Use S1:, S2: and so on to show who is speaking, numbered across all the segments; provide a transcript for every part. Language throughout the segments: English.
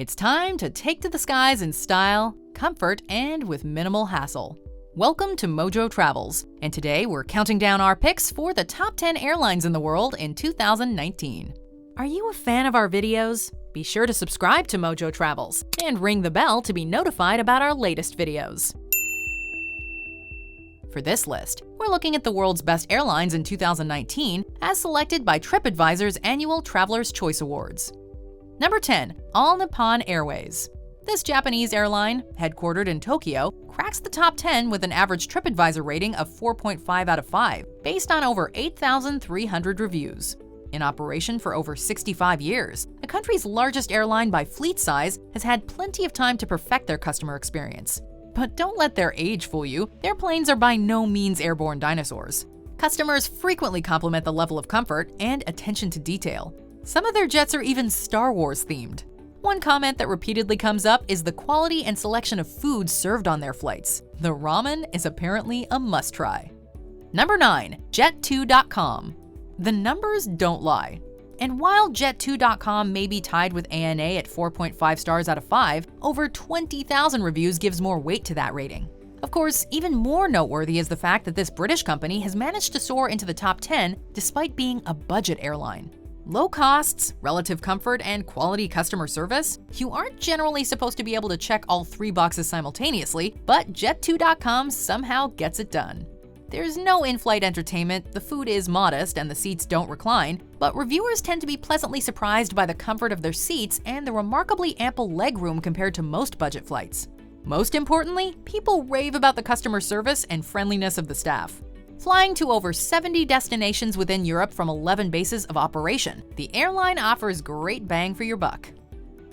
S1: It's time to take to the skies in style, comfort, and with minimal hassle. Welcome to MojoTravels, and today we're counting down our picks for the top 10 airlines in the world in 2019. Are you a fan of our videos? Be sure to subscribe to MojoTravels and ring the bell to be notified about our latest videos. For this list, we're looking at the world's best airlines in 2019 as selected by TripAdvisor's annual Traveler's Choice Awards. Number 10, All Nippon Airways. This Japanese airline, headquartered in Tokyo, cracks the top 10 with an average TripAdvisor rating of 4.5 out of 5, based on over 8,300 reviews. In operation for over 65 years, the country's largest airline by fleet size has had plenty of time to perfect their customer experience. But don't let their age fool you, their planes are by no means airborne dinosaurs. Customers frequently compliment the level of comfort and attention to detail. Some of their jets are even Star Wars themed. One comment that repeatedly comes up is the quality and selection of food served on their flights. The ramen is apparently a must-try. Number 9, Jet2.com. The numbers don't lie. And while Jet2.com may be tied with ANA at 4.5 stars out of 5, over 20,000 reviews gives more weight to that rating. Of course, even more noteworthy is the fact that this British company has managed to soar into the top 10 despite being a budget airline. Low costs, relative comfort, and quality customer service? You aren't generally supposed to be able to check all 3 boxes simultaneously, but Jet2.com somehow gets it done. There's no in-flight entertainment, the food is modest, and the seats don't recline, but reviewers tend to be pleasantly surprised by the comfort of their seats and the remarkably ample legroom compared to most budget flights. Most importantly, people rave about the customer service and friendliness of the staff. Flying to over 70 destinations within Europe from 11 bases of operation, the airline offers great bang for your buck.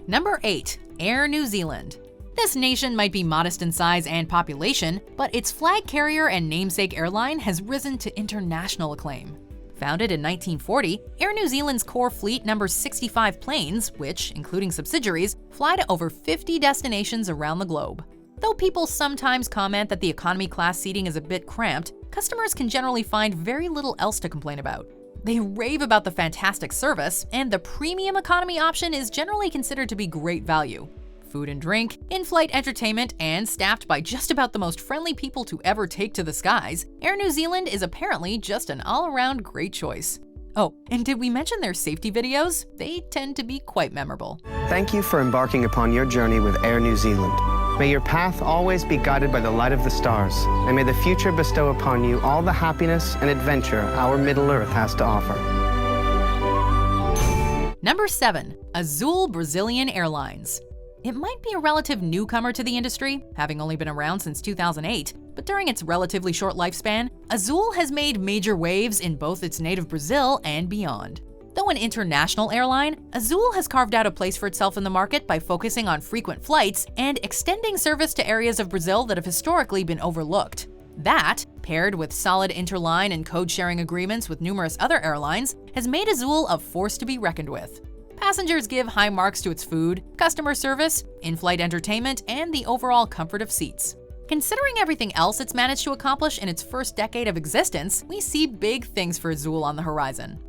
S1: Number 8, Air New Zealand. This nation might be modest in size and population, but its flag carrier and namesake airline has risen to international acclaim. Founded in 1940, Air New Zealand's core fleet numbers 65 planes, which, including subsidiaries, fly to over 50 destinations around the globe. Though people sometimes comment that the economy class seating is a bit cramped, customers can generally find very little else to complain about. They rave about the fantastic service, and the premium economy option is generally considered to be great value. Food and drink, in-flight entertainment, and staffed by just about the most friendly people to ever take to the skies, Air New Zealand is apparently just an all-around great choice. Oh, and did we mention their safety videos? They tend to be quite memorable.
S2: Thank you for embarking upon your journey with Air New Zealand. May your path always be guided by the light of the stars, and may the future bestow upon you all the happiness and adventure our Middle Earth has to offer.
S1: Number 7, Azul Brazilian Airlines. It might be a relative newcomer to the industry, having only been around since 2008, but during its relatively short lifespan, Azul has made major waves in both its native Brazil and beyond. Though an international airline, Azul has carved out a place for itself in the market by focusing on frequent flights and extending service to areas of Brazil that have historically been overlooked. That, paired with solid interline and code-sharing agreements with numerous other airlines, has made Azul a force to be reckoned with. Passengers give high marks to its food, customer service, in-flight entertainment, and the overall comfort of seats. Considering everything else it's managed to accomplish in its first decade of existence, we see big things for Azul on the horizon.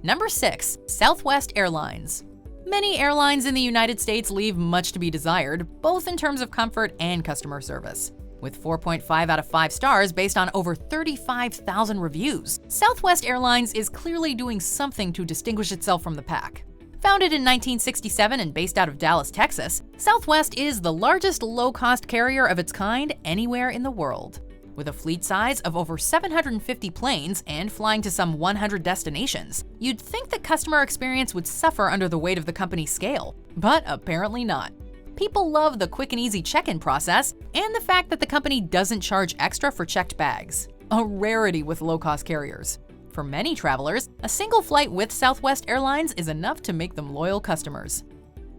S1: Number 6, Southwest Airlines. Many airlines in the United States leave much to be desired, both in terms of comfort and customer service. With 4.5 out of 5 stars based on over 35,000 reviews, Southwest Airlines is clearly doing something to distinguish itself from the pack. Founded in 1967 and based out of Dallas, Texas, Southwest is the largest low-cost carrier of its kind anywhere in the world. With a fleet size of over 750 planes and flying to some 100 destinations, you'd think the customer experience would suffer under the weight of the company's scale, but apparently not. People love the quick and easy check-in process and the fact that the company doesn't charge extra for checked bags, a rarity with low-cost carriers. For many travelers, a single flight with Southwest Airlines is enough to make them loyal customers.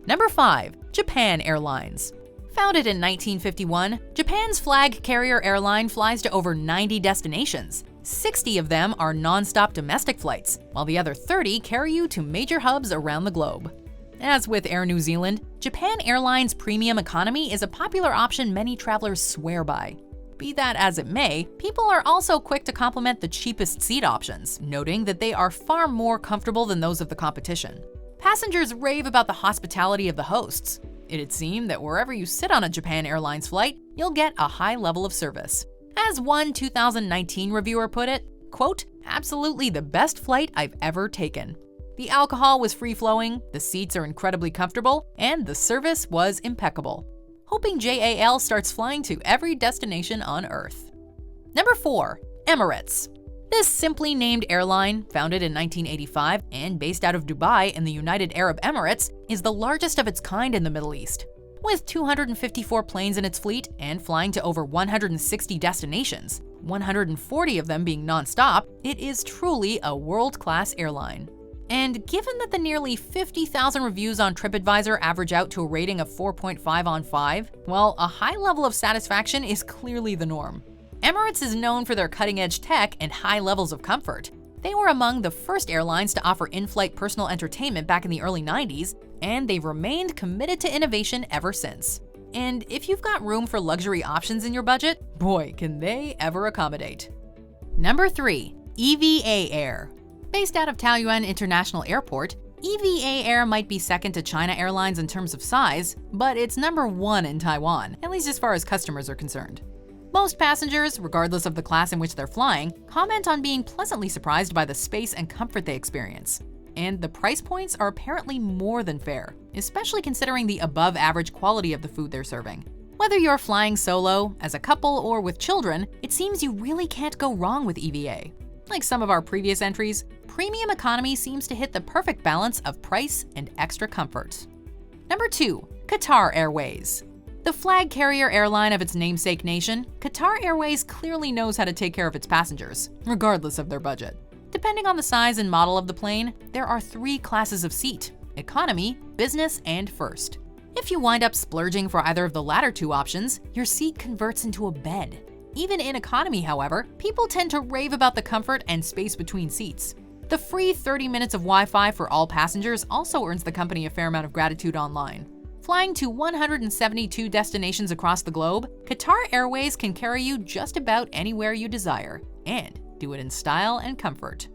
S1: Number 5, Japan Airlines. Founded in 1951, Japan's flag carrier airline flies to over 90 destinations. 60 of them are non-stop domestic flights, while the other 30 carry you to major hubs around the globe. As with Air New Zealand, Japan Airlines premium economy is a popular option many travelers swear by. Be that as it may, people are also quick to compliment the cheapest seat options, noting that they are far more comfortable than those of the competition. Passengers rave about the hospitality of the hosts. It'd seem that wherever you sit on a Japan Airlines flight, you'll get a high level of service. As one 2019 reviewer put it, quote, "Absolutely the best flight I've ever taken. The alcohol was free-flowing, the seats are incredibly comfortable, and the service was impeccable. Hoping JAL starts flying to every destination on Earth." Number 4. Emirates. This simply named airline, founded in 1985 and based out of Dubai in the United Arab Emirates, is the largest of its kind in the Middle East. With 254 planes in its fleet and flying to over 160 destinations, 140 of them being non-stop, it is truly a world-class airline. And given that the nearly 50,000 reviews on TripAdvisor average out to a rating of 4.5 on 5, well, a high level of satisfaction is clearly the norm. Emirates is known for their cutting-edge tech and high levels of comfort. They were among the first airlines to offer in-flight personal entertainment back in the early 90s, and they've remained committed to innovation ever since. And if you've got room for luxury options in your budget, boy, can they ever accommodate. Number 3. EVA Air. Based out of Taoyuan International Airport, EVA Air might be second to China Airlines in terms of size, but it's number 1 in Taiwan, at least as far as customers are concerned. Most passengers, regardless of the class in which they're flying, comment on being pleasantly surprised by the space and comfort they experience. And the price points are apparently more than fair, especially considering the above-average quality of the food they're serving. Whether you're flying solo, as a couple, or with children, it seems you really can't go wrong with EVA. Like some of our previous entries, premium economy seems to hit the perfect balance of price and extra comfort. Number 2. Qatar Airways. The flag carrier airline of its namesake nation, Qatar Airways clearly knows how to take care of its passengers, regardless of their budget. Depending on the size and model of the plane, there are 3 classes of seat: economy, business, and first. If you wind up splurging for either of the latter 2 options, your seat converts into a bed. Even in economy, however, people tend to rave about the comfort and space between seats. The free 30 minutes of Wi-Fi for all passengers also earns the company a fair amount of gratitude online. Flying to 172 destinations across the globe, Qatar Airways can carry you just about anywhere you desire, and do it in style and comfort.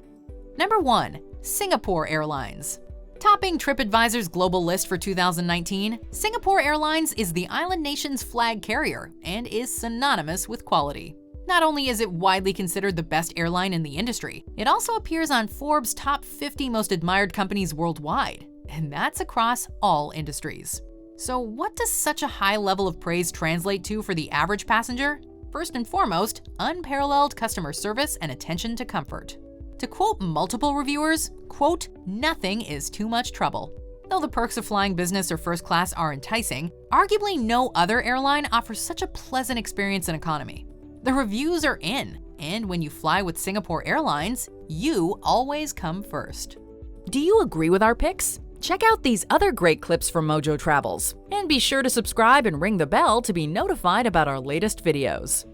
S1: Number 1. Singapore Airlines. Topping TripAdvisor's global list for 2019, Singapore Airlines is the island nation's flag carrier and is synonymous with quality. Not only is it widely considered the best airline in the industry, it also appears on Forbes' top 50 most admired companies worldwide, and that's across all industries. So what does such a high level of praise translate to for the average passenger? First and foremost, unparalleled customer service and attention to comfort. To quote multiple reviewers, quote, "Nothing is too much trouble." Though the perks of flying business or first class are enticing, arguably no other airline offers such a pleasant experience in economy. The reviews are in, and when you fly with Singapore Airlines, you always come first. Do you agree with our picks? Check out these other great clips from MojoTravels, and be sure to subscribe and ring the bell to be notified about our latest videos.